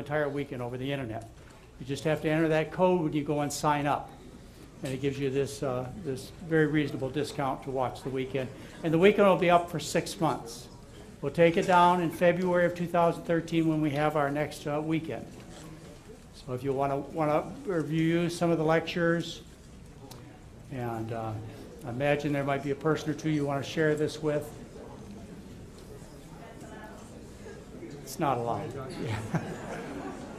entire weekend over the internet. You just have to enter that code when you go and sign up. And it gives you this, this very reasonable discount to watch the weekend. And the weekend will be up for 6 months. We'll take it down in February of 2013 when we have our next weekend. So if you want to review some of the lectures, and I imagine there might be a person or two you want to share this with. It's not a lot. Yeah.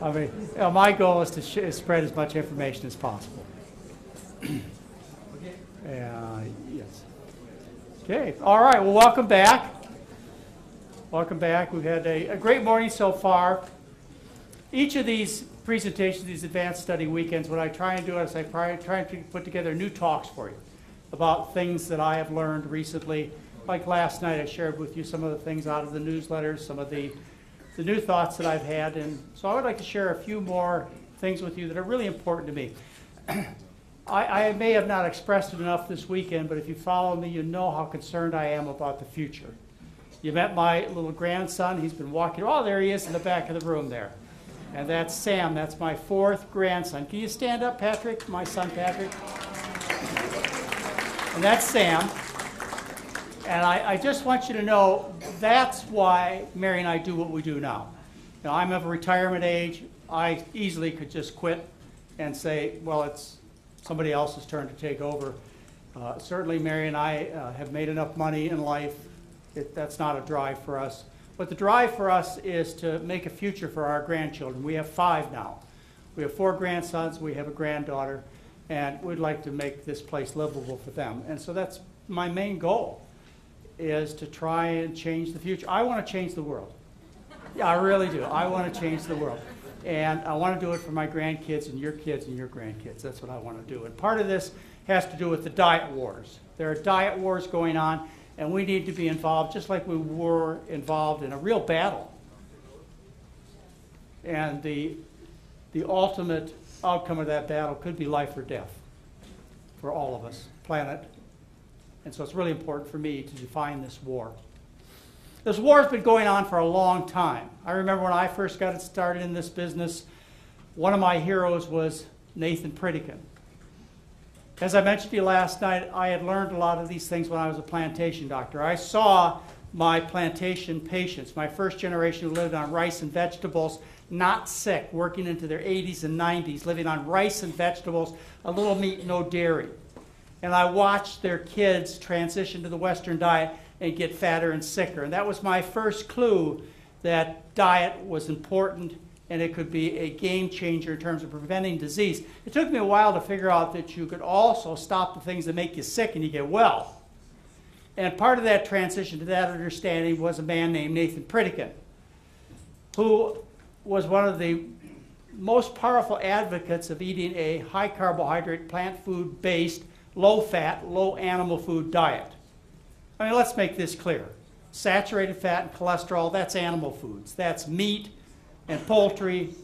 I mean, my goal is to spread as much information as possible. Yes. Okay. All right. Well, welcome back. Welcome back. We've had a great morning so far. Each of these presentations, these advanced study weekends, what I try and do is I try to put together new talks for you about things that I have learned recently. Like last night, I shared with you some of the things out of the newsletters, some of the new thoughts that I've had. And so I would like to share a few more things with you that are really important to me. I may have not expressed it enough this weekend, but if you follow me, you know how concerned I am about the future. You met my little grandson. He's been walking. Oh, there he is in the back of the room there. And that's Sam. That's my 4th grandson. Can you stand up, Patrick? My son, Patrick. And that's Sam. And I just want you to know that's why Mary and I do what we do now. Now, I'm of retirement age. I easily could just quit and say, well, it's somebody else's turn to take over. Certainly, Mary and I have made enough money in life. That's not a drive for us. But the drive for us is to make a future for our grandchildren. We have 5 now. We have 4 grandsons. We have a granddaughter. And we'd like to make this place livable for them. And so that's my main goal, is to try and change the future. I want to change the world. Yeah, I really do. I want to change the world. And I want to do it for my grandkids and your kids and your grandkids. That's what I want to do. And part of this has to do with the diet wars. There are diet wars going on, and we need to be involved just like we were involved in a real battle. And the ultimate outcome of that battle could be life or death for all of us, planet. And so it's really important for me to define this war. This war has been going on for a long time. I remember when I first got started in this business, one of my heroes was Nathan Pritikin. As I mentioned to you last night, I had learned a lot of these things when I was a plantation doctor. I saw my plantation patients, my first generation who lived on rice and vegetables, not sick, working into their 80s and 90s, living on rice and vegetables, a little meat, no dairy. And I watched their kids transition to the Western diet and get fatter and sicker. And that was my first clue that diet was important and it could be a game changer in terms of preventing disease. It took me a while to figure out that you could also stop the things that make you sick and you get well. And part of that transition to that understanding was a man named Nathan Pritikin, who was one of the most powerful advocates of eating a high carbohydrate, plant food based, low fat, low animal food diet. I mean, let's make this clear. Saturated fat and cholesterol, that's animal foods. That's meat and poultry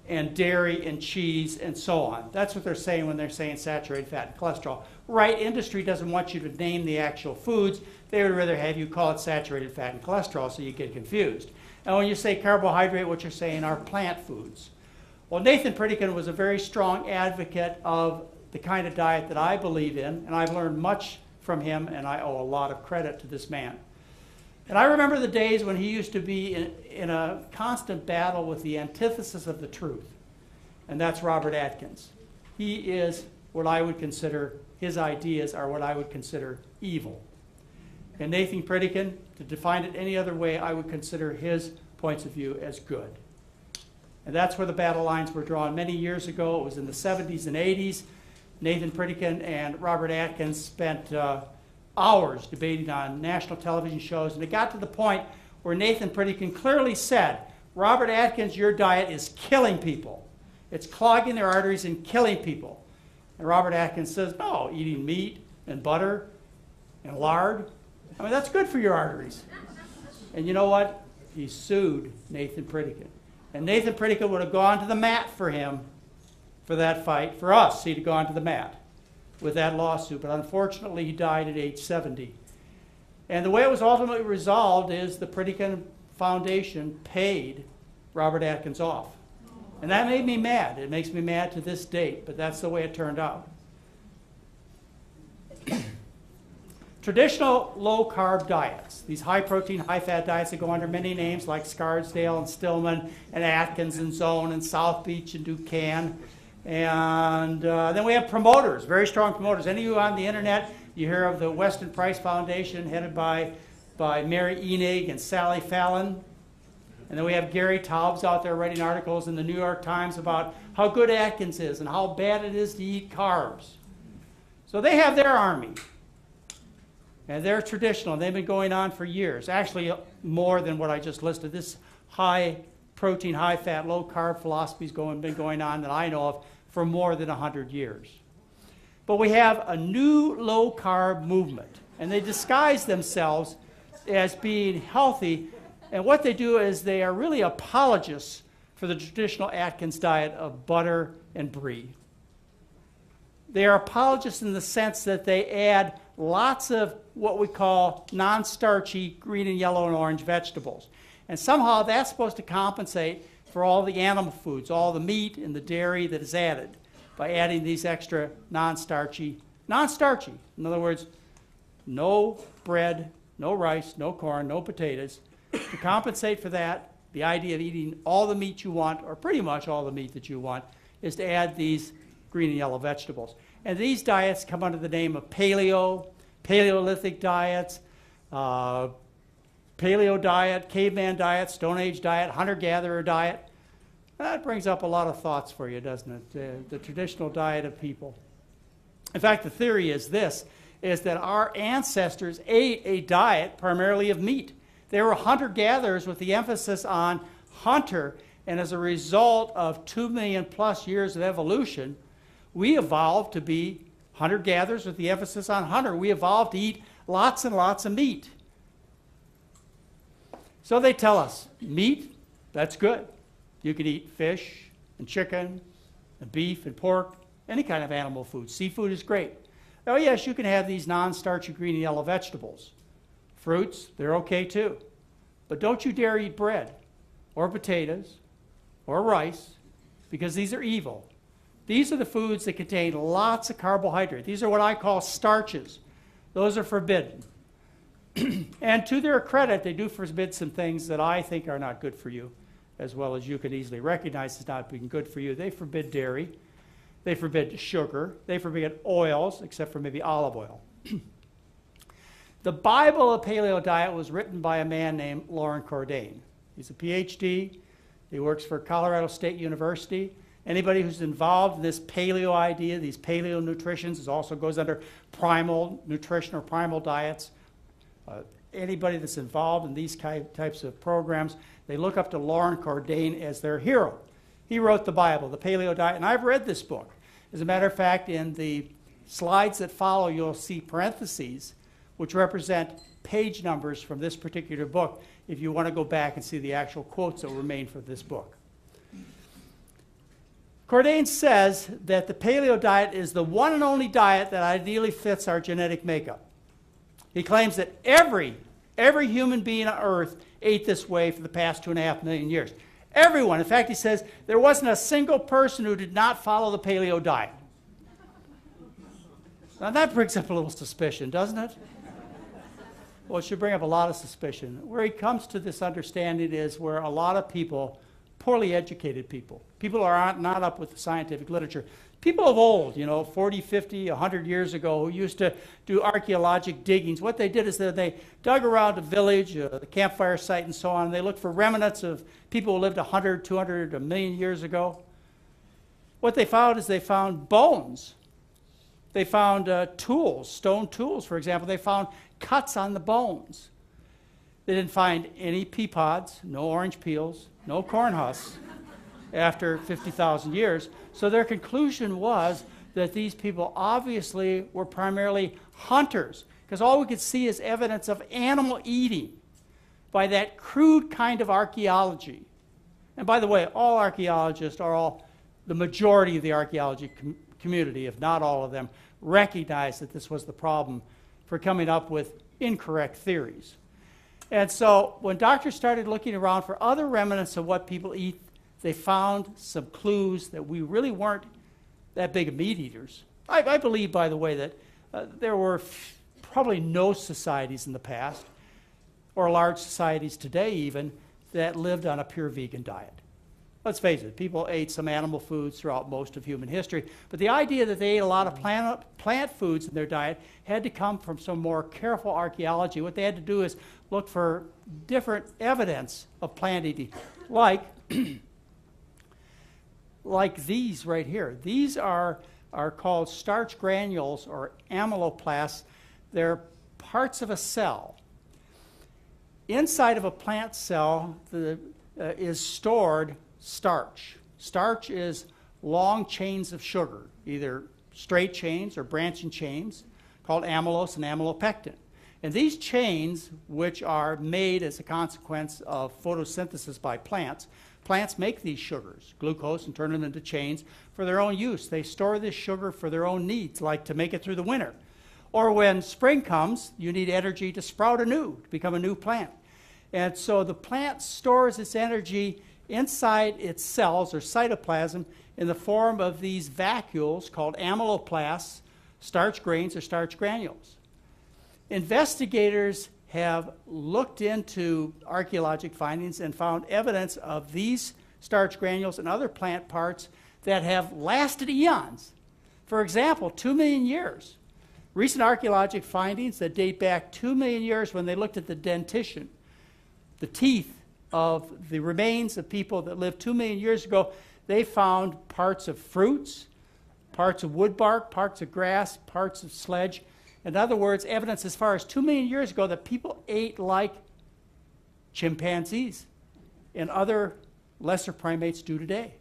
and dairy and cheese and so on. That's what they're saying when they're saying saturated fat and cholesterol. Right, industry doesn't want you to name the actual foods. They would rather have you call it saturated fat and cholesterol so you get confused. And when you say carbohydrate, what you're saying are plant foods. Well, Nathan Pritikin was a very strong advocate of the kind of diet that I believe in, and I've learned much from him, and I owe a lot of credit to this man. And I remember the days when he used to be in a constant battle with the antithesis of the truth, and that's Robert Atkins. He is what I would consider, his ideas are what I would consider evil. And Nathan Pritikin, to define it any other way, I would consider his points of view as good. And that's where the battle lines were drawn many years ago. It was in the 70s and 80s. Nathan Pritikin and Robert Atkins spent hours debating on national television shows, and it got to the point where Nathan Pritikin clearly said, Robert Atkins, your diet is killing people. It's clogging their arteries and killing people. And Robert Atkins says, no, eating meat and butter and lard, I mean, that's good for your arteries. And you know what? He sued Nathan Pritikin. And Nathan Pritikin would have gone to the mat for him for that fight. For us, he'd have gone to the mat with that lawsuit. But unfortunately, he died at age 70. And the way it was ultimately resolved is the Pritikin Foundation paid Robert Atkins off. And that made me mad. It makes me mad to this date, but that's the way it turned out. Traditional low-carb diets, these high-protein, high-fat diets that go under many names like Scarsdale and Stillman and Atkins and Zone and South Beach and Ducan. And then we have promoters, very strong promoters. Any of you on the internet, you hear of the Weston Price Foundation headed by Mary Enig and Sally Fallon. And then we have Gary Taubes out there writing articles in the New York Times about how good Atkins is and how bad it is to eat carbs. So they have their army. And they're traditional. They've been going on for years. Actually, more than what I just listed. This high-protein, high-fat, low-carb philosophy has been going on that I know of for more than 100 years. But we have a new low-carb movement. And they disguise themselves as being healthy. And what they do is they are really apologists for the traditional Atkins diet of butter and brie. They are apologists in the sense that they add lots of what we call non-starchy green and yellow and orange vegetables. And somehow that's supposed to compensate for all the animal foods, all the meat and the dairy that is added by adding these extra non-starchy. In other words, no bread, no rice, no corn, no potatoes. To compensate for that, the idea of eating all the meat you want, or pretty much all the meat that you want, is to add these green and yellow vegetables. And these diets come under the name of paleo, Paleolithic diets, paleo diet, caveman diet, Stone Age diet, hunter-gatherer diet. That brings up a lot of thoughts for you, doesn't it? The traditional diet of people. In fact, the theory is this, is that our ancestors ate a diet primarily of meat. They were hunter-gatherers with the emphasis on hunter, and as a result of 2 million plus years of evolution, we evolved to be hunter-gatherers with the emphasis on hunter. We evolved to eat lots and lots of meat. So they tell us, meat, that's good. You can eat fish and chicken and beef and pork, any kind of animal food. Seafood is great. Oh yes, you can have these non-starchy green and yellow vegetables. Fruits, they're okay too. But don't you dare eat bread or potatoes or rice, because these are evil. These are the foods that contain lots of carbohydrate. These are what I call starches. Those are forbidden. And to their credit, they do forbid some things that I think are not good for you, as well as you can easily recognize as not being good for you. They forbid dairy. They forbid sugar. They forbid oils, except for maybe olive oil. The Bible of Paleo Diet was written by a man named Loren Cordain. He's a PhD. He works for Colorado State University. Anybody who's involved in this paleo idea, these paleo nutritions, it also goes under primal nutrition or primal diets. Anybody that's involved in these types of programs, they look up to Loren Cordain as their hero. He wrote the Bible, the Paleo Diet, and I've read this book. As a matter of fact, in the slides that follow, you'll see parentheses, which represent page numbers from this particular book, if you want to go back and see the actual quotes that were made for this book. Cordain says that the paleo diet is the one and only diet that ideally fits our genetic makeup. He claims that every human being on Earth ate this way for the past 2.5 million years. Everyone. In fact, he says there wasn't a single person who did not follow the paleo diet. Now that brings up a little suspicion, doesn't it? Well, it should bring up a lot of suspicion. Where he comes to this understanding is where a lot of people, poorly educated people who are not up with the scientific literature, people of old, 40, 50, 100 years ago, who used to do archaeologic diggings, what they did is that they dug around a village, the campfire site and so on, and they looked for remnants of people who lived 100, 200, a million years ago. What they found is they found bones. They found tools, stone tools, for example. They found cuts on the bones. They didn't find any pea pods, no orange peels, no corn husks after 50,000 years. So their conclusion was that these people obviously were primarily hunters, because all we could see is evidence of animal eating by that crude kind of archaeology. And by the way, all archaeologists the majority of the archaeology community, if not all of them, recognize that this was the problem for coming up with incorrect theories. And so when doctors started looking around for other remnants of what people eat, they found some clues that we really weren't that big of meat eaters. I believe, by the way, that there were probably no societies in the past, or large societies today even, that lived on a pure vegan diet. Let's face it, people ate some animal foods throughout most of human history, but the idea that they ate a lot of plant foods in their diet had to come from some more careful archaeology. What they had to do is look for different evidence of plant eating, like these right here. These are called starch granules or amyloplasts. They're parts of a cell. Inside of a plant cell is stored starch. Starch is long chains of sugar, either straight chains or branching chains, called amylose and amylopectin. And these chains, which are made as a consequence of photosynthesis by plants, plants make these sugars, glucose, and turn them into chains for their own use. They store this sugar for their own needs, like to make it through the winter. Or when spring comes, you need energy to sprout anew, to become a new plant. And so the plant stores its energy inside its cells, or cytoplasm, in the form of these vacuoles called amyloplasts, starch grains, or starch granules. Investigators have looked into archaeologic findings and found evidence of these starch granules and other plant parts that have lasted eons. For example, 2 million years. Recent archaeologic findings that date back 2 million years, when they looked at the dentition, the teeth of the remains of people that lived 2 million years ago, they found parts of fruits, parts of wood bark, parts of grass, parts of sledge. In other words, evidence as far as 2 million years ago that people ate like chimpanzees and other lesser primates do today.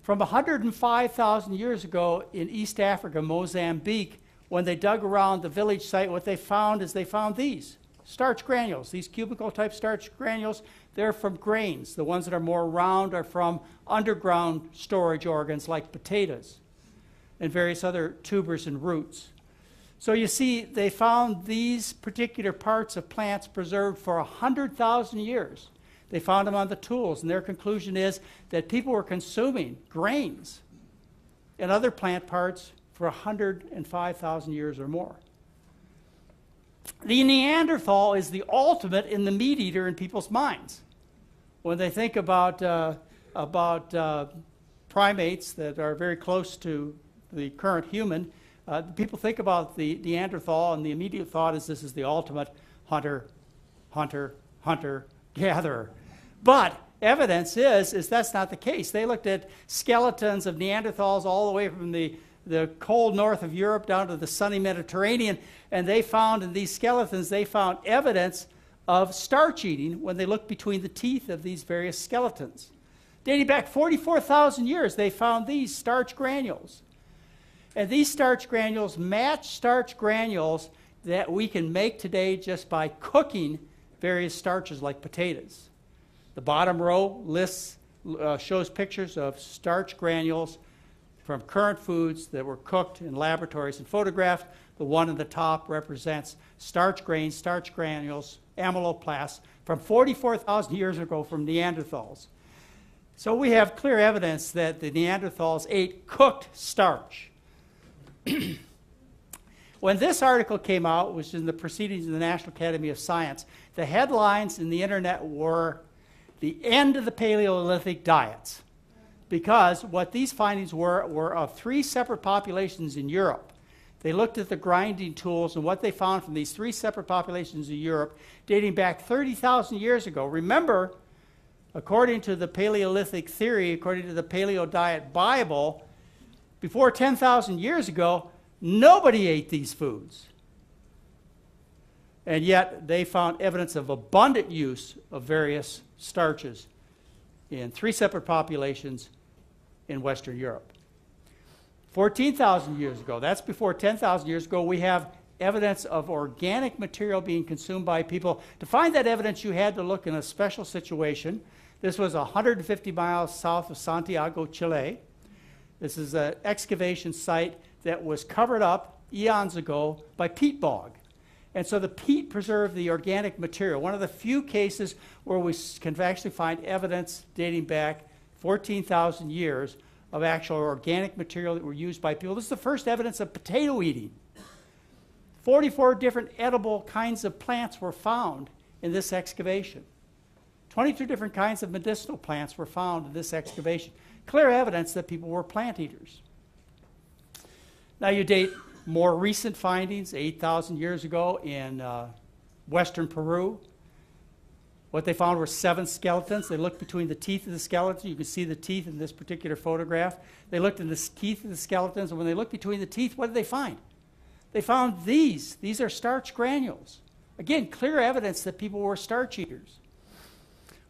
From 105,000 years ago in East Africa, Mozambique, when they dug around the village site, what they found is they found these starch granules, these cubicle-type starch granules. They're from grains. The ones that are more round are from underground storage organs like potatoes and various other tubers and roots. So you see, they found these particular parts of plants preserved for 100,000 years. They found them on the tools, and their conclusion is that people were consuming grains and other plant parts for 105,000 years or more. The Neanderthal is the ultimate in the meat eater in people's minds. When they think about primates that are very close to the current human, people think about the Neanderthal, and the immediate thought is this is the ultimate hunter, gatherer. But evidence is that's not the case. They looked at skeletons of Neanderthals all the way from the cold north of Europe down to the sunny Mediterranean, and they found in these skeletons, they found evidence of starch eating when they looked between the teeth of these various skeletons. Dating back 44,000 years, they found these starch granules. And these starch granules match starch granules that we can make today just by cooking various starches like potatoes. The bottom row shows pictures of starch granules from current foods that were cooked in laboratories and photographed. The one at the top represents starch grains, starch granules, amyloplasts from 44,000 years ago from Neanderthals. So we have clear evidence that the Neanderthals ate cooked starch. When this article came out, which is in the Proceedings of the National Academy of Science, the headlines in the internet were the end of the Paleolithic diets, because what these findings were of 3 separate populations in Europe. They looked at the grinding tools, and what they found from these 3 separate populations in Europe dating back 30,000 years ago. Remember, according to the Paleolithic theory, according to the Paleo Diet Bible, before 10,000 years ago, nobody ate these foods. And yet they found evidence of abundant use of various starches in 3 separate populations in Western Europe. 14,000 years ago, that's before 10,000 years ago, we have evidence of organic material being consumed by people. To find that evidence, you had to look in a special situation. This was 150 miles south of Santiago, Chile. This is an excavation site that was covered up eons ago by peat bog. And so the peat preserved the organic material. One of the few cases where we can actually find evidence dating back 14,000 years of actual organic material that were used by people. This is the first evidence of potato eating. 44 different edible kinds of plants were found in this excavation. 22 different kinds of medicinal plants were found in this excavation. Clear evidence that people were plant eaters. Now you date more recent findings, 8,000 years ago in western Peru. What they found were 7 skeletons. They looked between the teeth of the skeleton. You can see the teeth in this particular photograph. They looked in the teeth of the skeletons, and when they looked between the teeth, what did they find? They found these. These are starch granules. Again, clear evidence that people were starch eaters.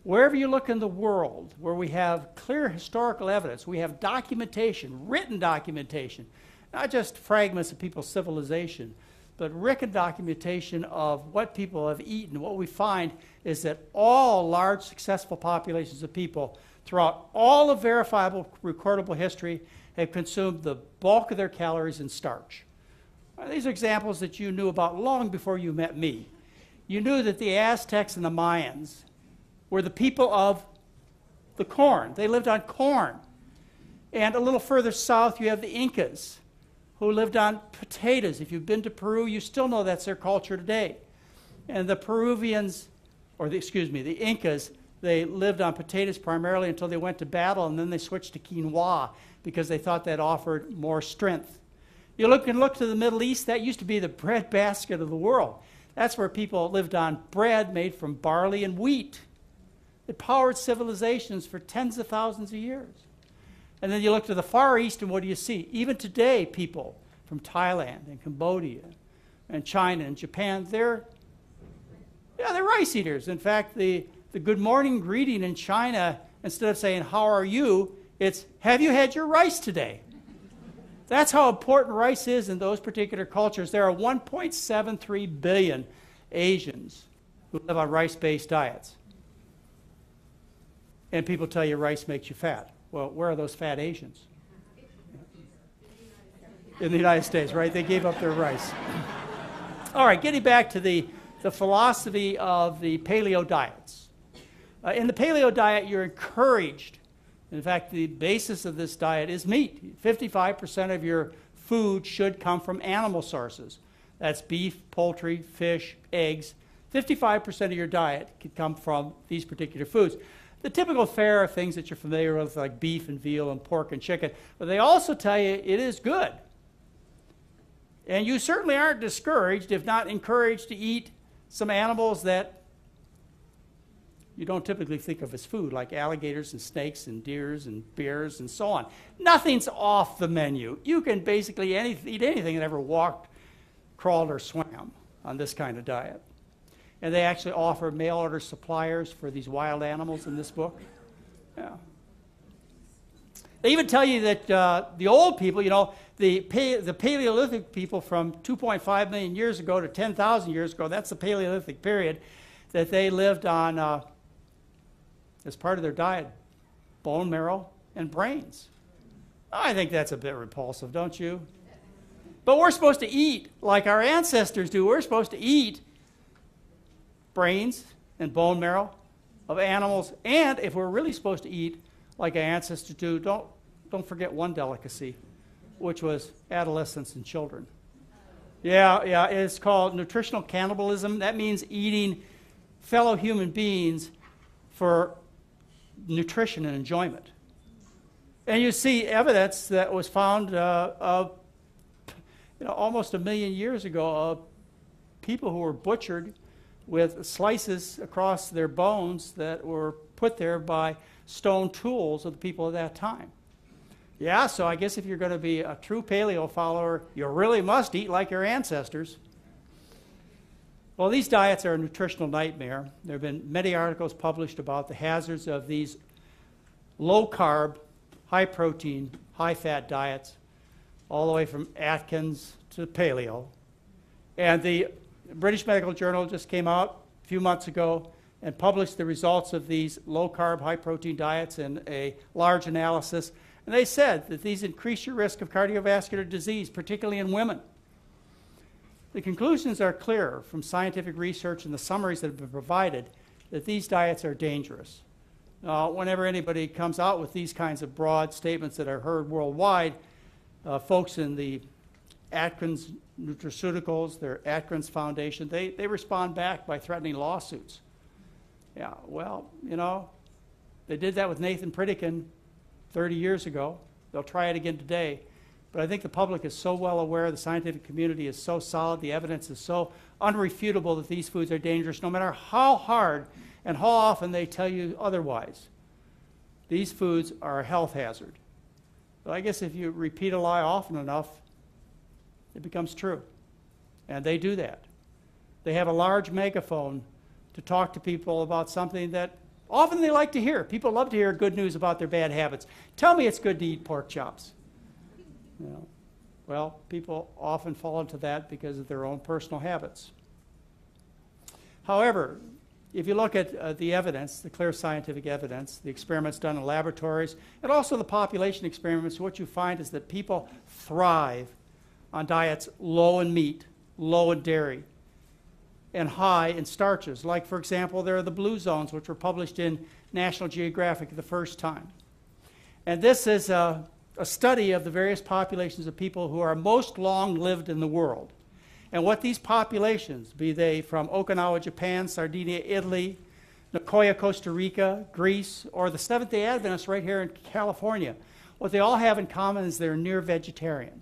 Wherever you look in the world where we have clear historical evidence, we have documentation, written documentation, not just fragments of people's civilization, but written documentation of what people have eaten. What we find is that all large, successful populations of people throughout all of verifiable, recordable history have consumed the bulk of their calories in starch. These are examples that you knew about long before you met me. You knew that the Aztecs and the Mayans were the people of the corn. They lived on corn. And a little further south, you have the Incas, who lived on potatoes. If you've been to Peru, you still know that's their culture today. And the Peruvians, the Incas, they lived on potatoes primarily until they went to battle, and then they switched to quinoa because they thought that offered more strength. You look to the Middle East, that used to be the breadbasket of the world. That's where people lived on bread made from barley and wheat. It powered civilizations for tens of thousands of years. And then you look to the Far East, and what do you see? Even today, people from Thailand and Cambodia and China and Japan, they're rice eaters. In fact, the good morning greeting in China, instead of saying, "How are you?" it's, "Have you had your rice today?" That's how important rice is in those particular cultures. There are 1.73 billion Asians who live on rice-based diets. And people tell you rice makes you fat. Well, where are those fat Asians? In the United States, right? They gave up their rice. All right, getting back to the philosophy of the paleo diets. In the paleo diet, you're encouraged. In fact, the basis of this diet is meat. 55% of your food should come from animal sources. That's beef, poultry, fish, eggs. 55% of your diet can come from these particular foods. The typical fare are things that you're familiar with, like beef and veal and pork and chicken. But they also tell you it is good. And you certainly aren't discouraged, if not encouraged, to eat some animals that you don't typically think of as food, like alligators and snakes and deers and bears and so on. Nothing's off the menu. You can basically eat anything that ever walked, crawled, or swam on this kind of diet. And they actually offer mail-order suppliers for these wild animals in this book. Yeah. They even tell you that the old people, the Paleolithic people from 2.5 million years ago to 10,000 years ago, that's the Paleolithic period, that they lived on, as part of their diet, bone marrow and brains. I think that's a bit repulsive, don't you? But we're supposed to eat like our ancestors do. We're supposed to eat brains and bone marrow of animals. And if we're really supposed to eat like our ancestors do, don't forget one delicacy, which was adolescents and children. Yeah, it's called nutritional cannibalism. That means eating fellow human beings for nutrition and enjoyment. And you see evidence that was found almost 1 million years ago of people who were butchered with slices across their bones that were put there by stone tools of the people of that time. Yeah, so I guess if you're going to be a true paleo follower, you really must eat like your ancestors. Well, these diets are a nutritional nightmare. There have been many articles published about the hazards of these low-carb, high-protein, high-fat diets, all the way from Atkins to paleo. And the British Medical Journal just came out a few months ago and published the results of these low-carb, high-protein diets in a large analysis. And they said that these increase your risk of cardiovascular disease, particularly in women. The conclusions are clear from scientific research and the summaries that have been provided that these diets are dangerous. Whenever anybody comes out with these kinds of broad statements that are heard worldwide, folks in the Atkins Nutraceuticals, their Atkins Foundation, they respond back by threatening lawsuits. Yeah, well, you know, they did that with Nathan Pritikin 30 years ago. They'll try it again today. But I think the public is so well aware, the scientific community is so solid, the evidence is so unrefutable that these foods are dangerous, no matter how hard and how often they tell you otherwise. These foods are a health hazard. But I guess if you repeat a lie often enough, it becomes true. And they do that. They have a large megaphone to talk to people about something that often they like to hear. People love to hear good news about their bad habits. Tell me it's good to eat pork chops. You know, well, people often fall into that because of their own personal habits. However, if you look at the evidence, the clear scientific evidence, the experiments done in laboratories, and also the population experiments, what you find is that people thrive on diets low in meat, low in dairy, and high in starches. Like, for example, there are the blue zones, which were published in National Geographic the first time. And this is a study of the various populations of people who are most long-lived in the world. And what these populations, be they from Okinawa, Japan, Sardinia, Italy, Nicoya, Costa Rica, Greece, or the Seventh-day Adventists right here in California, what they all have in common is they're near vegetarian.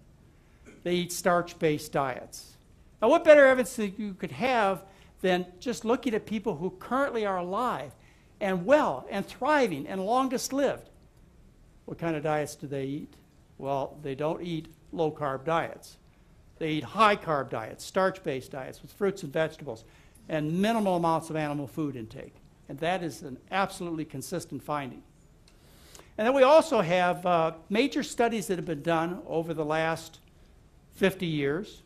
They eat starch-based diets. Now, what better evidence that you could have than just looking at people who currently are alive and well and thriving and longest lived? What kind of diets do they eat? Well, they don't eat low-carb diets. They eat high-carb diets, starch-based diets with fruits and vegetables, and minimal amounts of animal food intake. And that is an absolutely consistent finding. And then we also have major studies that have been done over the last 50 years,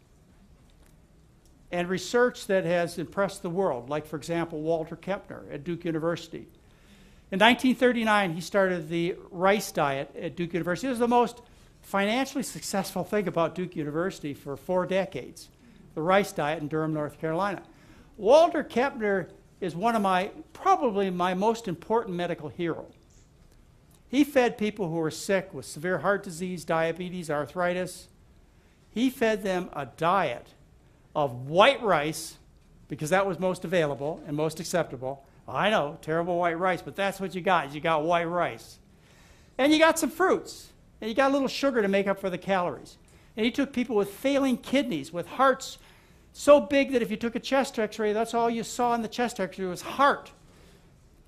and research that has impressed the world, like, for example, Walter Kempner at Duke University. In 1939, he started the rice diet at Duke University. It was the most financially successful thing about Duke University for 4 decades, the rice diet in Durham, North Carolina. Walter Kempner is one of probably my most important medical heroes. He fed people who were sick with severe heart disease, diabetes, arthritis. He fed them a diet of white rice, because that was most available and most acceptable. I know, terrible white rice, but that's what you got. You got white rice. And you got some fruits. And you got a little sugar to make up for the calories. And he took people with failing kidneys, with hearts so big that if you took a chest x-ray, that's all you saw in the chest x-ray was heart.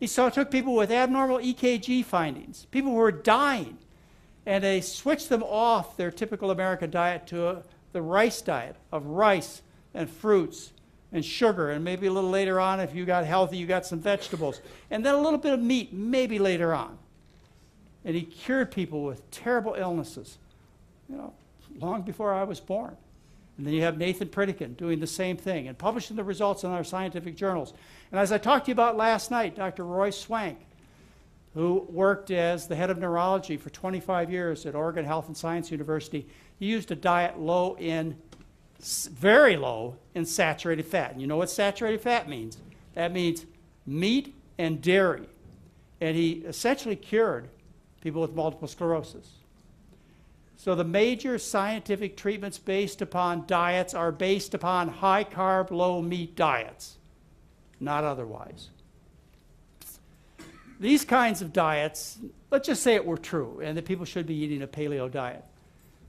He took people with abnormal EKG findings, people who were dying, and they switched them off their typical American diet to the rice diet of rice and fruits and sugar, and maybe a little later on, if you got healthy, you got some vegetables, and then a little bit of meat, maybe later on. And he cured people with terrible illnesses, you know, long before I was born. And then you have Nathan Pritikin doing the same thing and publishing the results in our scientific journals. And as I talked to you about last night, Dr. Roy Swank, who worked as the head of neurology for 25 years at Oregon Health and Science University, he used a diet very low in saturated fat. And you know what saturated fat means? That means meat and dairy. And he essentially cured people with multiple sclerosis. So the major scientific treatments based upon diets are based upon high-carb, low-meat diets, not otherwise. These kinds of diets, let's just say it were true, and that people should be eating a paleo diet.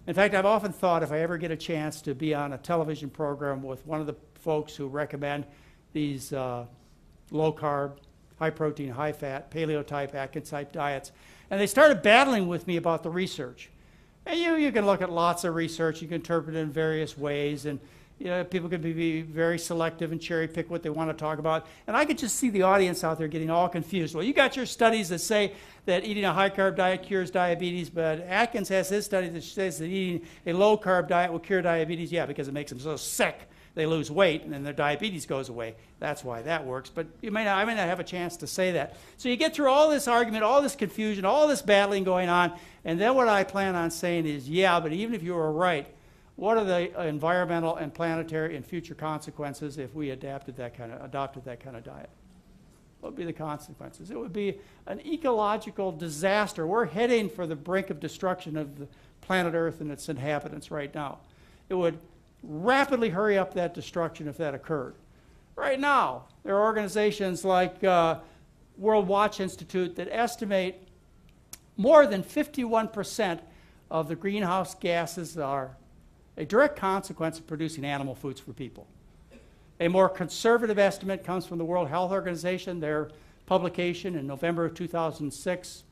In fact, I've often thought if I ever get a chance to be on a television program with one of the folks who recommend these low-carb, high-protein, high-fat, paleo-type, Atkins-type diets, and they started battling with me about the research. And you can look at lots of research, you can interpret it in various ways, and you know, people can be very selective and cherry pick what they want to talk about. And I could just see the audience out there getting all confused. Well, you got your studies that say that eating a high-carb diet cures diabetes, but Atkins has his study that says that eating a low-carb diet will cure diabetes. Yeah, because it makes them so sick they lose weight, and then their diabetes goes away. That's why that works. But I may not have a chance to say that. So you get through all this argument, all this confusion, all this battling going on, and then what I plan on saying is, yeah, but even if you were right, what are the environmental and planetary and future consequences if we adopted that kind of diet? What would be the consequences? It would be an ecological disaster. We're heading for the brink of destruction of the planet Earth and its inhabitants right now. It would rapidly hurry up that destruction if that occurred. Right now, there are organizations like World Watch Institute that estimate more than 51% of the greenhouse gases are a direct consequence of producing animal foods for people. A more conservative estimate comes from the World Health Organization, their publication in November of 2006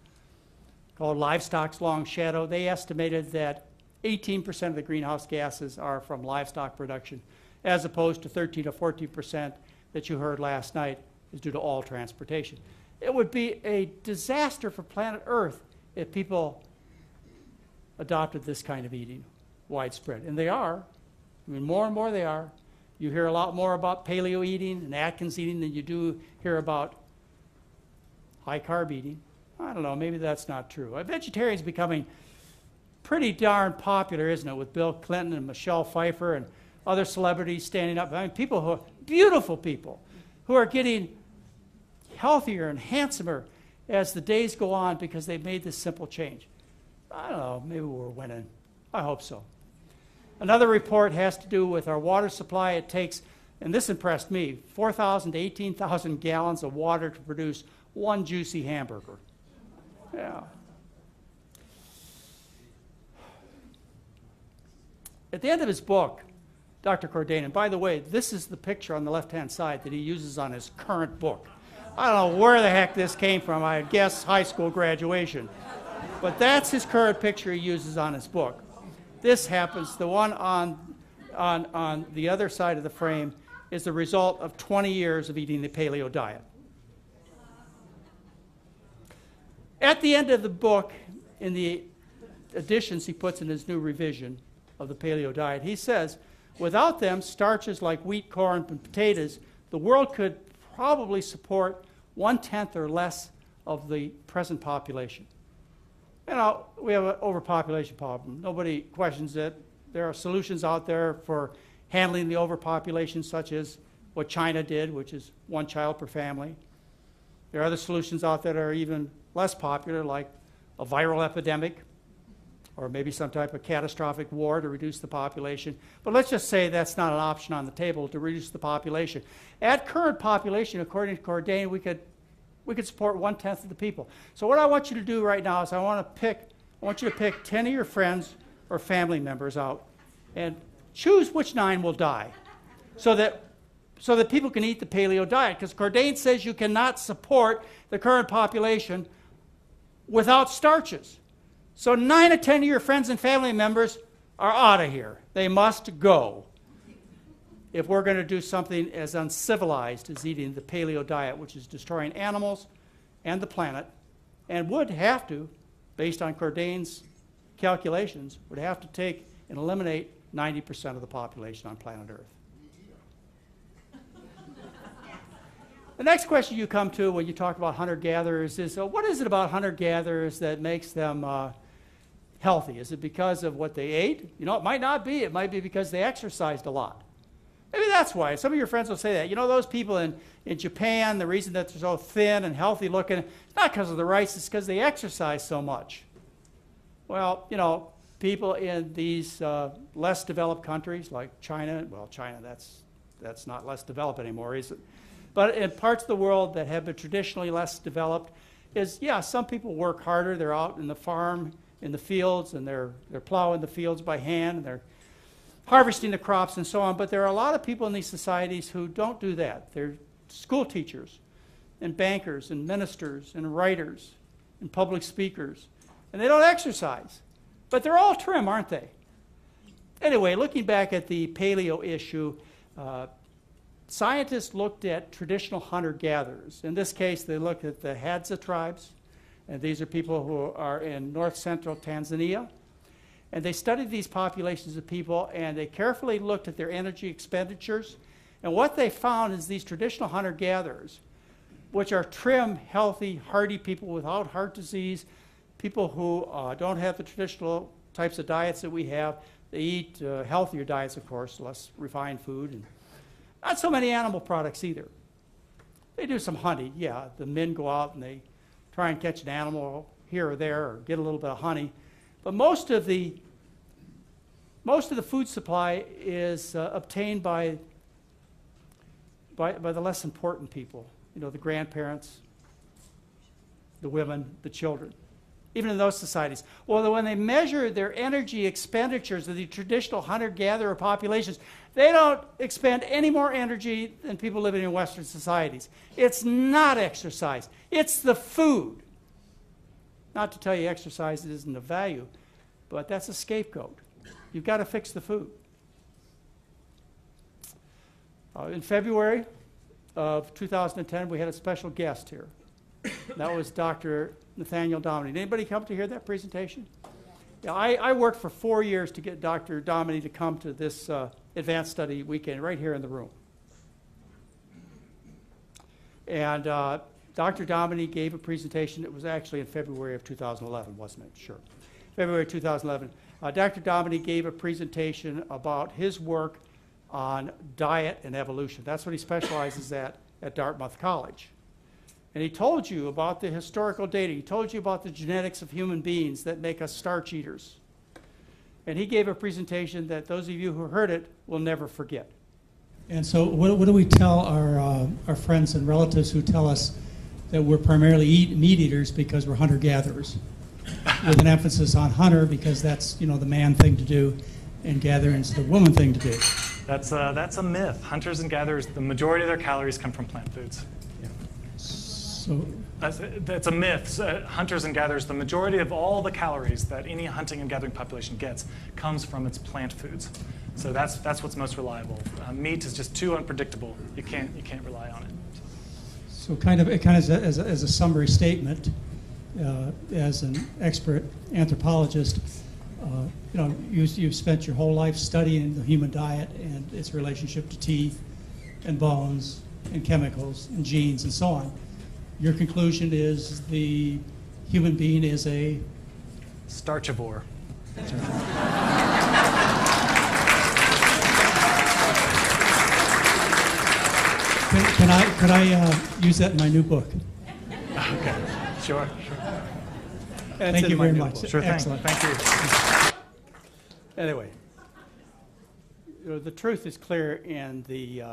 called Livestock's Long Shadow. They estimated that 18% of the greenhouse gases are from livestock production, as opposed to 13 to 14% that you heard last night is due to all transportation. It would be a disaster for planet Earth if people adopted this kind of eating widespread. And they are. I mean, more and more they are. You hear a lot more about paleo eating and Atkins eating than you do hear about high carb eating. I don't know, maybe that's not true. Vegetarian's becoming pretty darn popular, isn't it, with Bill Clinton and Michelle Pfeiffer and other celebrities standing up. I mean, people who are beautiful people who are getting healthier and handsomer as the days go on because they've made this simple change. I don't know, maybe we're winning. I hope so. Another report has to do with our water supply. It takes, and this impressed me, 4,000 to 18,000 gallons of water to produce one juicy hamburger. Yeah. At the end of his book, Dr. Cordain, and by the way, this is the picture on the left-hand side that he uses on his current book. I don't know where the heck this came from. I guess high school graduation. But that's his current picture he uses on his book. This happens, the one on the other side of the frame is the result of 20 years of eating the paleo diet. At the end of the book, in the additions he puts in his new revision of the paleo diet, he says, without them, starches like wheat, corn, and potatoes, the world could probably support 1/10 or less of the present population. You know, we have an overpopulation problem. Nobody questions it. There are solutions out there for handling the overpopulation, such as what China did, which is 1 child per family. There are other solutions out there that are even less popular, like a viral epidemic, or maybe some type of catastrophic war to reduce the population. But let's just say that's not an option on the table to reduce the population. At current population, according to Cordain, we could support 1/10 of the people. So what I want you to do right now is I want you to pick 10 of your friends or family members out and choose which 9 will die so that people can eat the paleo diet. Because Cordain says you cannot support the current population without starches. So 9 of 10 of your friends and family members are out of here. They must go if we're going to do something as uncivilized as eating the paleo diet, which is destroying animals and the planet, and would have to, based on Cordain's calculations, would have to take and eliminate 90% of the population on planet Earth. The next question you come to when you talk about hunter-gatherers is, what is it about hunter-gatherers that makes them healthy? Is it because of what they ate? You know, it might not be. It might be because they exercised a lot. Maybe that's why. Some of your friends will say that. You know, those people in Japan, the reason that they're so thin and healthy looking, it's not because of the rice, it's because they exercise so much. Well, you know, people in these less developed countries like China, well, China, that's not less developed anymore, is it? But in parts of the world that have been traditionally less developed, yeah, some people work harder. They're out in the farm, in the fields, and they're plowing the fields by hand, and they're harvesting the crops and so on. But there are a lot of people in these societies who don't do that. They're school teachers and bankers and ministers and writers and public speakers, and they don't exercise. But they're all trim, aren't they? Anyway, looking back at the paleo issue, scientists looked at traditional hunter-gatherers. In this case, they looked at the Hadza tribes, and these are people who are in north-central Tanzania. And they studied these populations of people, and they carefully looked at their energy expenditures. And what they found is these traditional hunter-gatherers, which are trim, healthy, hardy people without heart disease, people who don't have the traditional types of diets that we have, They eat healthier diets, of course, less refined food, and not so many animal products either. They do some hunting, yeah. The men go out and they try and catch an animal here or there or get a little bit of honey. But most of the food supply is obtained by the less important people, you know, the grandparents, the women, the children, even in those societies. Well, when they measure their energy expenditures of the traditional hunter-gatherer populations, they don't expend any more energy than people living in Western societies. It's not exercise. It's the food. Not to tell you exercise isn't of value, but that's a scapegoat. You've got to fix the food. In February of 2010, we had a special guest here. That was Dr. Nathaniel Dominy. Did anybody come to hear that presentation? Yeah, I worked for 4 years to get Dr. Dominy to come to this advanced study weekend right here in the room. And Dr. Dominy gave a presentation. It was actually in February of 2011, wasn't it? Sure. February 2011. Dr. Dominy gave a presentation about his work on diet and evolution. That's what he specializes at Dartmouth College. And he told you about the historical data. He told you about the genetics of human beings that make us starch eaters. And he gave a presentation that those of you who heard it will never forget. And so what do we tell our friends and relatives who tell us that we're primarily meat eaters because we're hunter-gatherers? With an emphasis on hunter because that's, you know, the man thing to do, and gathering is the woman thing to do. That's a myth. Hunters and gatherers, the majority of their calories come from plant foods. Yeah. So that's a myth. Hunters and gatherers, the majority of all the calories that any hunting and gathering population gets comes from its plant foods. So that's what's most reliable. Meat is just too unpredictable. You can't rely on it. So kind of as a summary statement, as an expert anthropologist, you know, you've spent your whole life studying the human diet and its relationship to teeth and bones and chemicals and genes and so on. Your conclusion is the human being is a starchivore. Could I use that in my new book? Okay, sure. Thank you very much. Sure thing. Excellent. Thank you. Anyway, you know, the truth is clear in the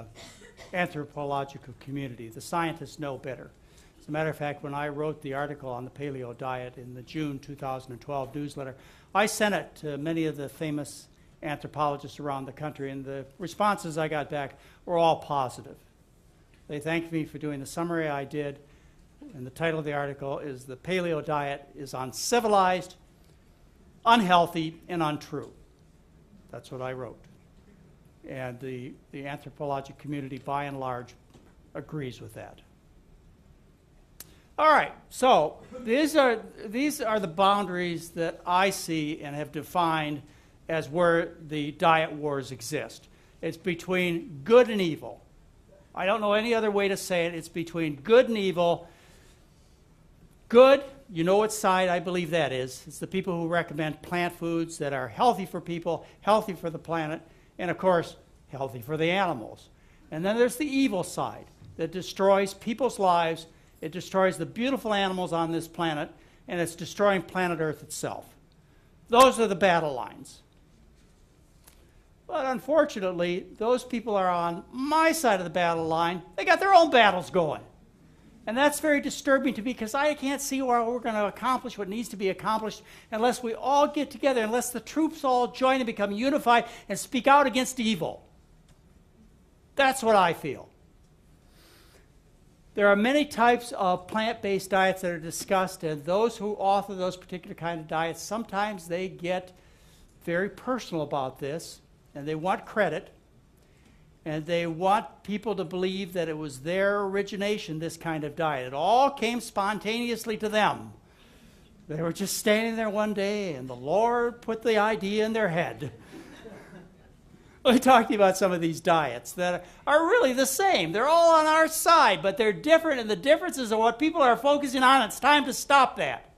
anthropological community. The scientists know better. As a matter of fact, when I wrote the article on the paleo diet in the June 2012 newsletter, I sent it to many of the famous anthropologists around the country, and the responses I got back were all positive. They thanked me for doing the summary I did, and the title of the article is "The Paleo Diet is Uncivilized, Unhealthy, and Untrue." That's what I wrote. And the anthropologic community, by and large, agrees with that. All right, so these are the boundaries that I see and have defined as where the diet wars exist. It's between good and evil. I don't know any other way to say it. It's between good and evil. Good, you know what side I believe that is. It's the people who recommend plant foods that are healthy for people, healthy for the planet, and of course, healthy for the animals. And then there's the evil side that destroys people's lives. It destroys the beautiful animals on this planet, and it's destroying planet Earth itself. Those are the battle lines. But unfortunately, those people are on my side of the battle line. They got their own battles going. And that's very disturbing to me because I can't see how we're going to accomplish what needs to be accomplished unless we all get together, unless the troops all join and become unified and speak out against evil. That's what I feel. There are many types of plant-based diets that are discussed, and those who author those particular kind of diets, sometimes they get very personal about this, and they want credit, and they want people to believe that it was their origination, this kind of diet. It all came spontaneously to them. They were just standing there one day, and the Lord put the idea in their head. Let me talk to you about some of these diets that are really the same. They're all on our side, but they're different, and the differences are what people are focusing on. It's time to stop that.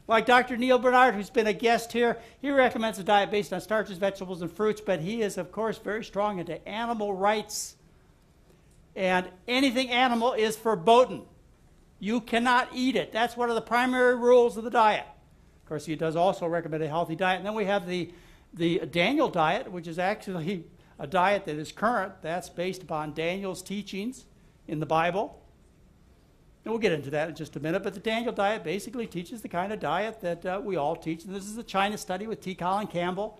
Like Dr. Neil Bernard, who's been a guest here, he recommends a diet based on starches, vegetables, and fruits, but he is, of course, very strong into animal rights. And anything animal is verboten. You cannot eat it. That's one of the primary rules of the diet. Of course, he does also recommend a healthy diet. And then we have the Daniel diet, which is actually a diet that is current. That's based upon Daniel's teachings in the Bible. And we'll get into that in just a minute. But the Daniel diet basically teaches the kind of diet that we all teach. And this is a China study with T. Colin Campbell.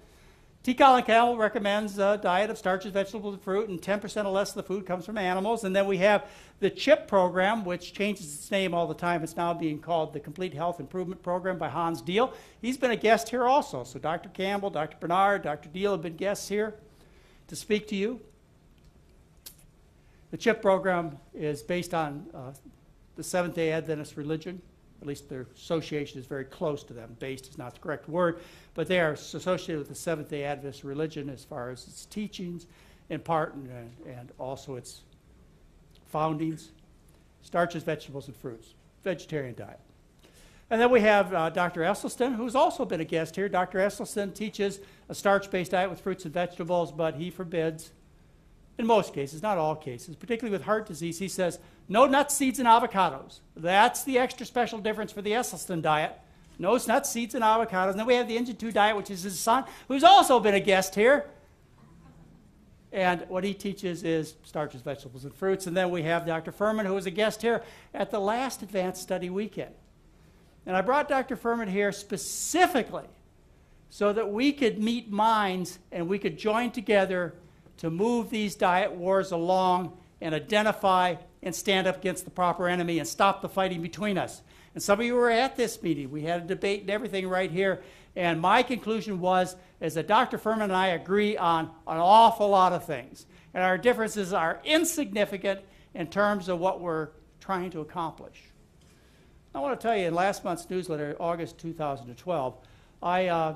T. Colin Campbell recommends a diet of starches, vegetables, and fruit, and 10% or less of the food comes from animals. And then we have the CHIP program, which changes its name all the time. It's now being called the Complete Health Improvement Program by Hans Deal. He's been a guest here also. So Dr. Campbell, Dr. Bernard, Dr. Deal have been guests here to speak to you. The CHIP program is based on the Seventh-day Adventist religion. At least their association is very close to them. Based is not the correct word, but they are associated with the Seventh-day Adventist religion as far as its teachings in part and also its foundings. Starches, vegetables, and fruits. Vegetarian diet. And then we have Dr. Esselstyn, who's also been a guest here. Dr. Esselstyn teaches a starch-based diet with fruits and vegetables, but he forbids, in most cases, not all cases, particularly with heart disease, he says, no nuts, seeds, and avocados. That's the extra special difference for the Esselstyn diet. No nuts, seeds, and avocados. And then we have the Engine 2 diet, which is his son, who's also been a guest here. And what he teaches is starches, vegetables, and fruits. And then we have Dr. Furman, who was a guest here at the last Advanced Study Weekend. And I brought Dr. Furman here specifically so that we could meet minds and we could join together to move these diet wars along and identify and stand up against the proper enemy and stop the fighting between us. And some of you were at this meeting. We had a debate and everything right here. And my conclusion is that Dr. Furman and I agree on an awful lot of things. And our differences are insignificant in terms of what we're trying to accomplish. I want to tell you, in last month's newsletter, August 2012, I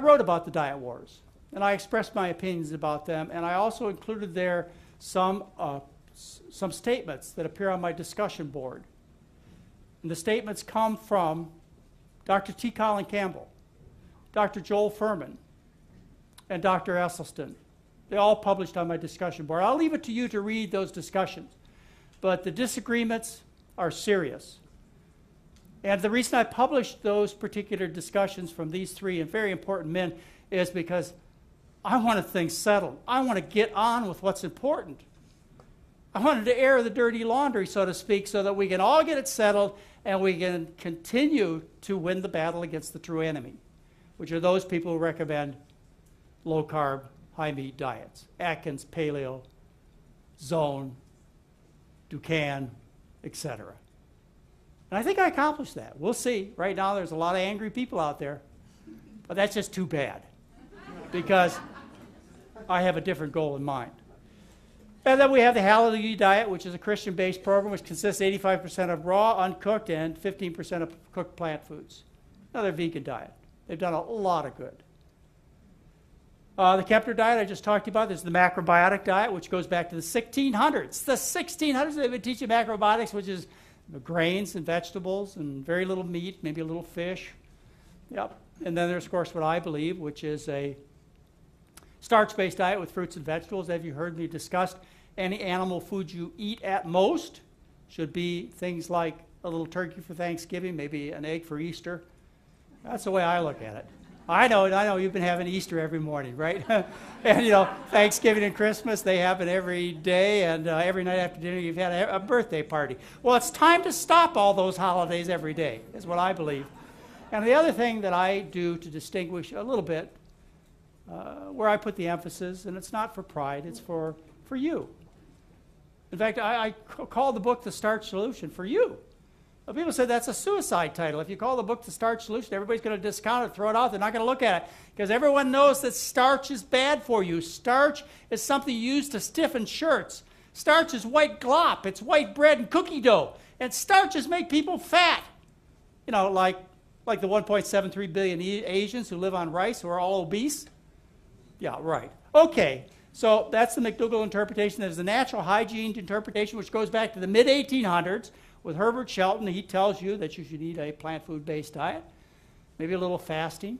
wrote about the diet wars. And I expressed my opinions about them. And I also included there some statements that appear on my discussion board. And the statements come from Dr. T. Colin Campbell, Dr. Joel Furman, and Dr. Esselstyn. They all published on my discussion board. I'll leave it to you to read those discussions. But the disagreements are serious. And the reason I published those particular discussions from these three and very important men is because I wanted things settled. I want to get on with what's important. I wanted to air the dirty laundry, so to speak, so that we can all get it settled and we can continue to win the battle against the true enemy, which are those people who recommend low-carb, high-meat diets. Atkins, Paleo, Zone, Dukan, etc. And I think I accomplished that. We'll see. Right now there's a lot of angry people out there, but that's just too bad because I have a different goal in mind. And then we have the Hallelujah Diet, which is a Christian-based program which consists 85% of raw, uncooked, and 15% of cooked plant foods. Another vegan diet. They've done a lot of good. The Kempner diet I just talked about. There's the macrobiotic diet, which goes back to the 1600s. The 1600s, they've been teaching macrobiotics, which is grains and vegetables and very little meat, maybe a little fish. Yep. And then there's, of course, what I believe, which is a starch-based diet with fruits and vegetables. As you heard me discuss, any animal food you eat at most should be things like a little turkey for Thanksgiving, maybe an egg for Easter. That's the way I look at it. I know you've been having Easter every morning, right? And, you know, Thanksgiving and Christmas, they happen every day, and every night after dinner you've had a birthday party. Well, it's time to stop all those holidays every day, is what I believe. And the other thing that I do to distinguish a little bit, where I put the emphasis, and it's not for pride, it's for you. In fact, I call the book The Starch Solution for you. People said that's a suicide title. If you call the book The Starch Solution, everybody's going to discount it, throw it out. They're not going to look at it because everyone knows that starch is bad for you. Starch is something you use to stiffen shirts. Starch is white glop. It's white bread and cookie dough. And starches make people fat. You know, like the 1.73 billion Asians who live on rice who are all obese. Yeah, right. Okay, so that's the McDougall interpretation. There's the natural hygiene interpretation, which goes back to the mid-1800s, with Herbert Shelton, he tells you that you should eat a plant food-based diet, maybe a little fasting,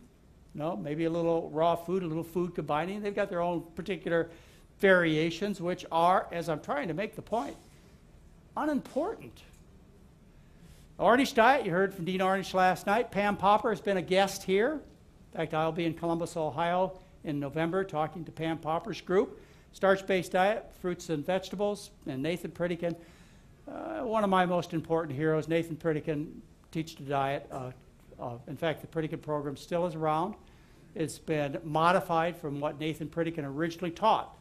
maybe a little raw food, a little food combining. They've got their own particular variations, which are, as I'm trying to make the point, unimportant. Ornish diet, you heard from Dean Ornish last night. Pam Popper has been a guest here. In fact, I'll be in Columbus, Ohio in November talking to Pam Popper's group. Starch-based diet, fruits and vegetables, and Nathan Pritikin, one of my most important heroes. Nathan Pritikin teaches the diet. In fact, the Pritikin program still is around. It's been modified from what Nathan Pritikin originally taught.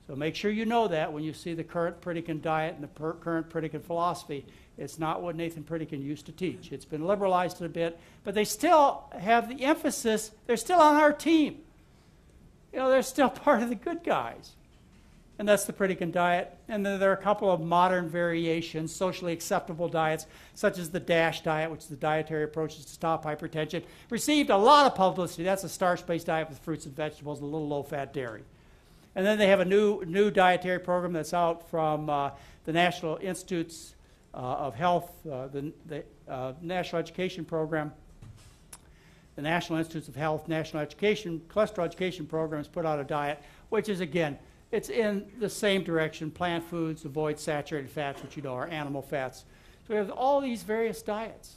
So make sure you know that when you see the current Pritikin diet and the current Pritikin philosophy. It's not what Nathan Pritikin used to teach. It's been liberalized a bit, but they still have the emphasis. They're still on our team. They're still part of the good guys. And that's the Pritikin diet. And then there are a couple of modern variations, socially acceptable diets, such as the DASH diet, which is the dietary approaches to stop hypertension. Received a lot of publicity. That's a starch-based diet with fruits and vegetables and a little low-fat dairy. And then they have a new dietary program that's out from the National Institutes of Health, the National Education Program. The National Institutes of Health, National Education, Cholesterol Education Program has put out a diet, which is, again, it's in the same direction. Plant foods, avoid saturated fats, which are animal fats. So we have all these various diets.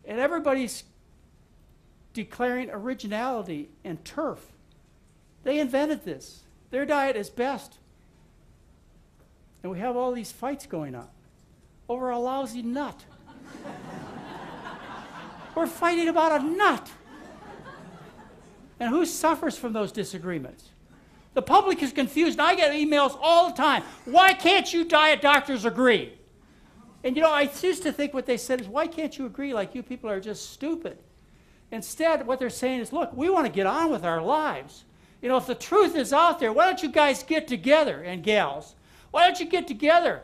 And everybody's declaring originality and turf. They invented this. Their diet is best. And we have all these fights going on over a lousy nut. We're fighting about a nut. And who suffers from those disagreements? The public is confused. I get emails all the time. Why can't you diet doctors agree? And I used to think what they said is, why can't you agree? Like you people are just stupid. Instead, what they're saying is, look, we want to get on with our lives. If the truth is out there, why don't you guys get together, and gals? Why don't you get together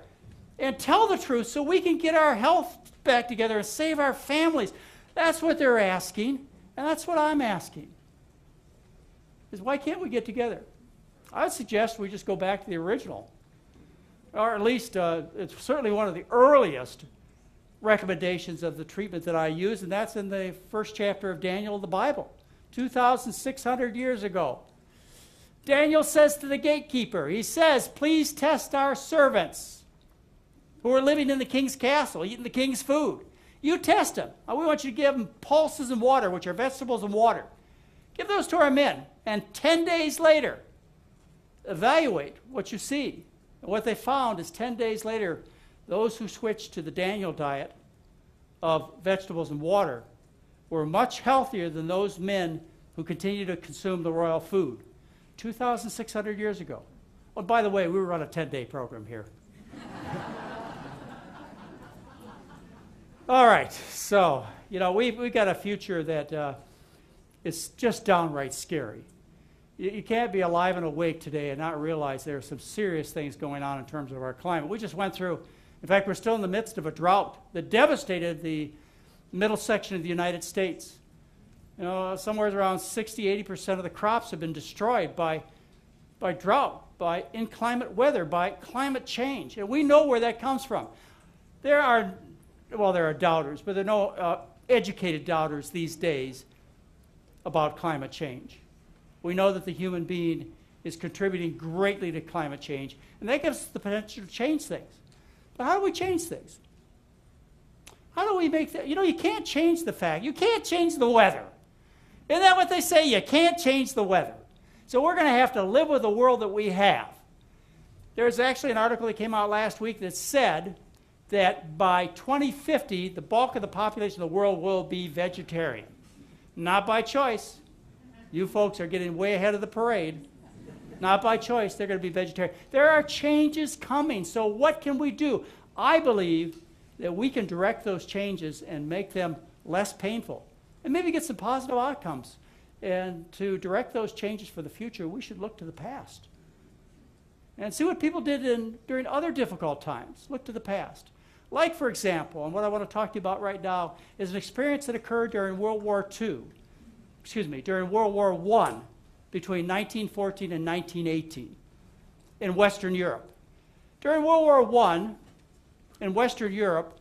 and tell the truth so we can get our health back together and save our families? That's what they're asking, and that's what I'm asking, is why can't we get together? I would suggest we just go back to the original, or at least it's certainly one of the earliest recommendations of the treatment that I use, and that's in the first chapter of Daniel of the Bible, 2,600 years ago. Daniel says to the gatekeeper, he says, please test our servants who are living in the king's castle, eating the king's food. You test them. We want you to give them pulses and water, which are vegetables and water. Give those to our men, and 10 days later, evaluate what you see. And what they found is 10 days later, those who switched to the Daniel diet of vegetables and water were much healthier than those men who continued to consume the royal food 2,600 years ago. Oh, by the way, we were on a 10-day program here. All right, so, we've got a future that is just downright scary. You can't be alive and awake today and not realize there are some serious things going on in terms of our climate. We just went through, in fact, we're still in the midst of a drought that devastated the middle section of the United States. Somewhere around 60-80% of the crops have been destroyed by drought, by inclement weather, by climate change. And we know where that comes from. There are doubters, but there are no educated doubters these days about climate change. We know that the human being is contributing greatly to climate change, and that gives us the potential to change things. But how do we change things? How do we make that? You can't change the fact. You can't change the weather. Isn't that what they say? You can't change the weather. So we're going to have to live with the world that we have. There's actually an article that came out last week that said that by 2050, the bulk of the population of the world will be vegetarian. Not by choice. You folks are getting way ahead of the parade. Not by choice, they're going to be vegetarian. There are changes coming, so what can we do? I believe that we can direct those changes and make them less painful and maybe get some positive outcomes. And to direct those changes for the future, we should look to the past and see what people did during other difficult times. Look to the past. Like, for example, and what I want to talk to you about right now is an experience that occurred during World War I, between 1914 and 1918 in Western Europe. During World War I, in Western Europe,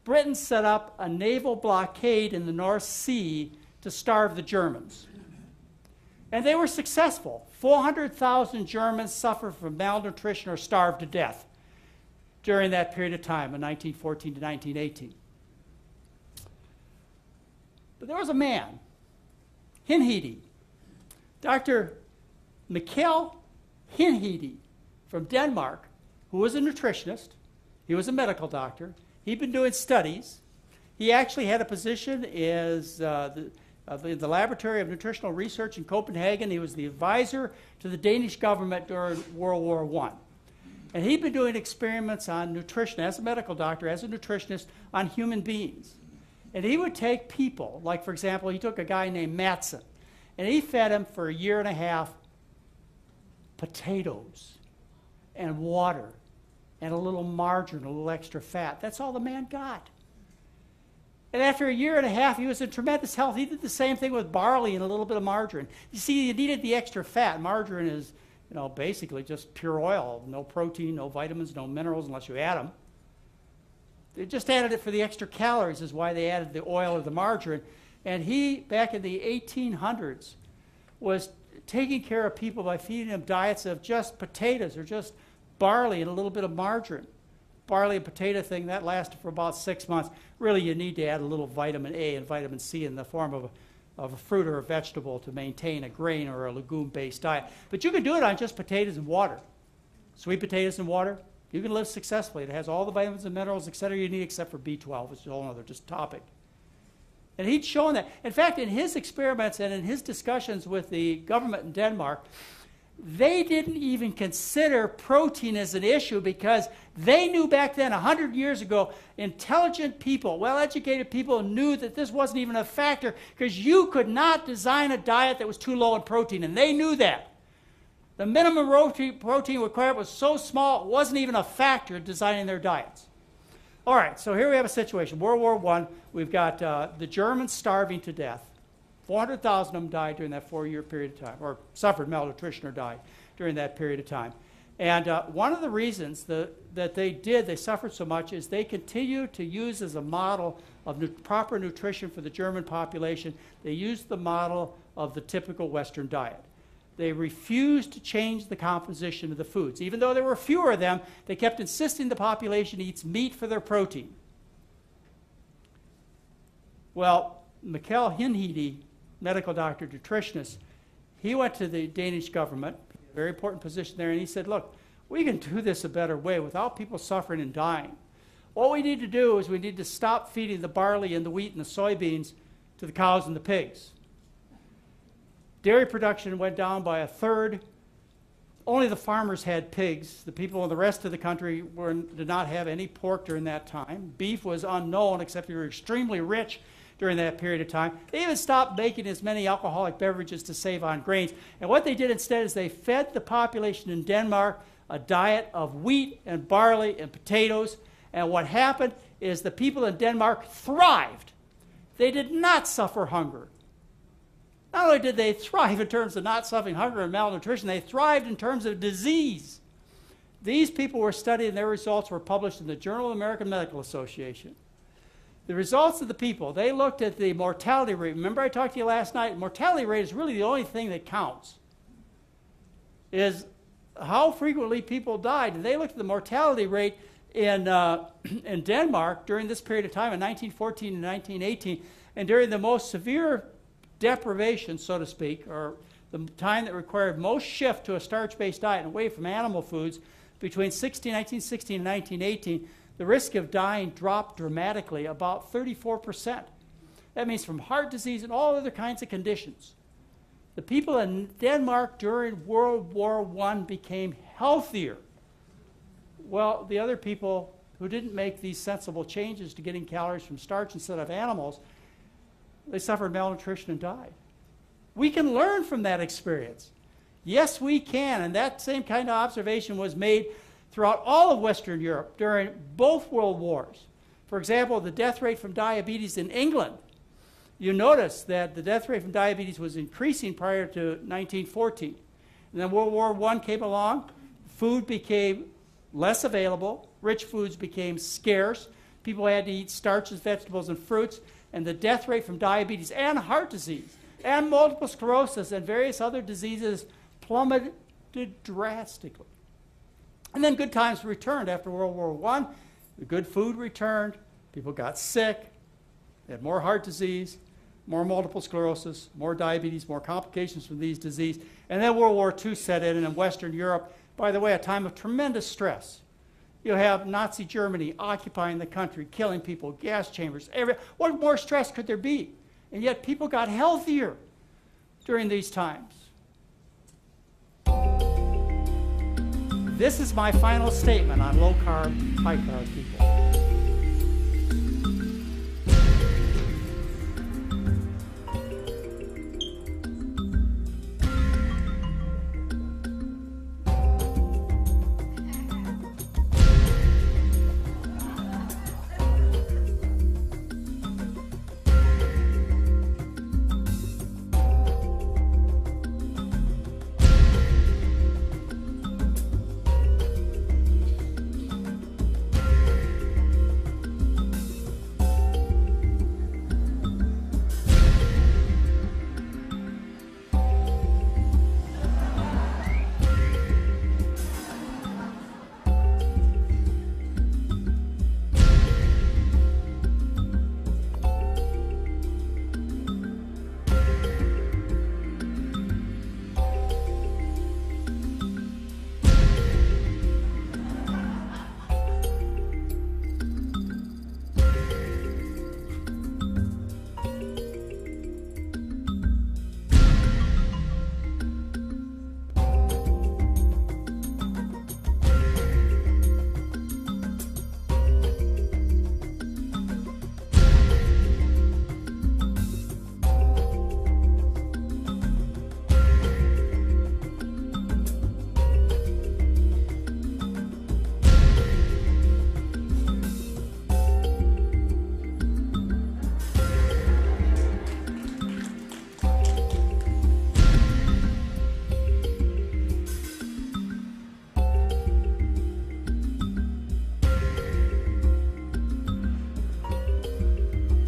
Britain set up a naval blockade in the North Sea to starve the Germans. And they were successful. 400,000 Germans suffered from malnutrition or starved to death during that period of time, in 1914 to 1918. But there was a man, Hinhede, Dr. Mikkel Hinhede from Denmark, who was a nutritionist. He was a medical doctor. He'd been doing studies. He actually had a position as in the Laboratory of Nutritional Research in Copenhagen. He was the advisor to the Danish government during World War I. And he'd been doing experiments on nutrition as a medical doctor, as a nutritionist, on human beings. And he would take people, like for example, he took a guy named Matson, and he fed him for a year and a half potatoes and water and a little margarine, a little extra fat. That's all the man got. And after a year and a half, he was in tremendous health. He did the same thing with barley and a little bit of margarine. You see, you needed the extra fat. Margarine is, basically just pure oil, no protein, no vitamins, no minerals unless you add them. They just added it for the extra calories is why they added the oil or the margarine. And he, back in the 1800s, was taking care of people by feeding them diets of just potatoes or just barley and a little bit of margarine. Barley and potato thing, that lasted for about 6 months. Really, you need to add a little vitamin A and vitamin C in the form of a fruit or a vegetable to maintain a grain or a legume-based diet. But you can do it on just potatoes and water. Sweet potatoes and water, you can live successfully. It has all the vitamins and minerals, et cetera, you need except for B12, which is a whole other just topic. And he'd shown that. In fact, in his experiments and in his discussions with the government in Denmark, they didn't even consider protein as an issue because they knew back then, 100 years ago, intelligent people, well-educated people knew that this wasn't even a factor because you could not design a diet that was too low in protein, and they knew that. The minimum protein requirement was so small it wasn't even a factor in designing their diets. All right, so here we have a situation. World War I, we've got the Germans starving to death. 400,000 of them died during that 4-year period of time, or suffered malnutrition or died during that period of time. And one of the reasons that they suffered so much is they continued to use as a model of proper nutrition for the German population, they used the model of the typical Western diet. They refused to change the composition of the foods. Even though there were fewer of them, they kept insisting the population eats meat for their protein. Well, Mikkel Hinhede, medical doctor, nutritionist, he went to the Danish government, a very important position there, and he said, look, we can do this a better way without people suffering and dying. What we need to do is we need to stop feeding the barley and the wheat and the soybeans to the cows and the pigs. Dairy production went down by 1/3. Only the farmers had pigs. The people in the rest of the country did not have any pork during that time. Beef was unknown, except they were extremely rich during that period of time. They even stopped making as many alcoholic beverages to save on grains. And what they did instead is they fed the population in Denmark a diet of wheat and barley and potatoes. And what happened is the people in Denmark thrived. They did not suffer hunger. Not only did they thrive in terms of not suffering hunger and malnutrition, they thrived in terms of disease. These people were studied and their results were published in the Journal of the American Medical Association. The results of the people, they looked at the mortality rate. Remember I talked to you last night? Mortality rate is really the only thing that counts, is how frequently people died. And they looked at the mortality rate in Denmark during this period of time, in 1914 and 1918, and during the most severe deprivation, so to speak, or the time that required most shift to a starch-based diet and away from animal foods, between 1916 and 1918, the risk of dying dropped dramatically, about 34%. That means from heart disease and all other kinds of conditions. The people in Denmark during World War I became healthier. Well, the other people who didn't make these sensible changes to getting calories from starch instead of animals, they suffered malnutrition and died. We can learn from that experience. Yes, we can, and that same kind of observation was made throughout all of Western Europe during both world wars. For example, the death rate from diabetes in England. You notice that the death rate from diabetes was increasing prior to 1914. And then World War I came along, food became less available, rich foods became scarce, People had to eat starches, vegetables, and fruits, and the death rate from diabetes and heart disease and multiple sclerosis and various other diseases plummeted drastically. And then good times returned after World War I. The good food returned. People got sick. They had more heart disease, more multiple sclerosis, more diabetes, more complications from these diseases. And then World War II set in, and in Western Europe, by the way, a time of tremendous stress. You have Nazi Germany occupying the country, killing people, gas chambers. What more stress could there be? And yet people got healthier during these times. This is my final statement on low-carb, high-carb people.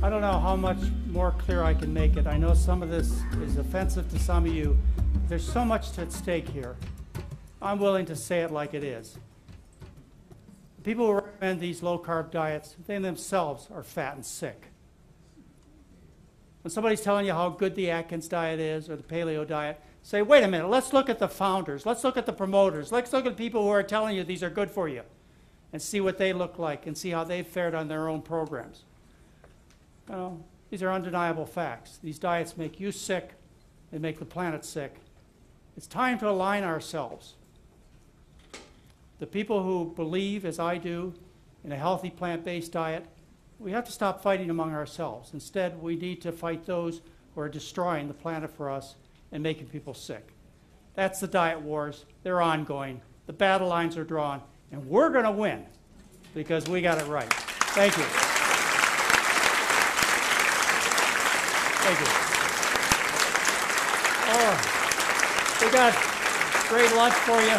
I don't know how much more clear I can make it. I know some of this is offensive to some of you. There's so much at stake here. I'm willing to say it like it is. People who recommend these low-carb diets, they themselves are fat and sick. When somebody's telling you how good the Atkins diet is or the paleo diet, say, wait a minute, let's look at the founders, let's look at the promoters, let's look at the people who are telling you these are good for you and see what they look like and see how they've fared on their own programs. These are undeniable facts. These diets make you sick. They make the planet sick. It's time to align ourselves. The people who believe, as I do, in a healthy plant-based diet, we have to stop fighting among ourselves. Instead, we need to fight those who are destroying the planet for us and making people sick. That's the diet wars. They're ongoing. The battle lines are drawn. And we're going to win because we got it right. Thank you. Thank you. Oh, we got great lunch for you.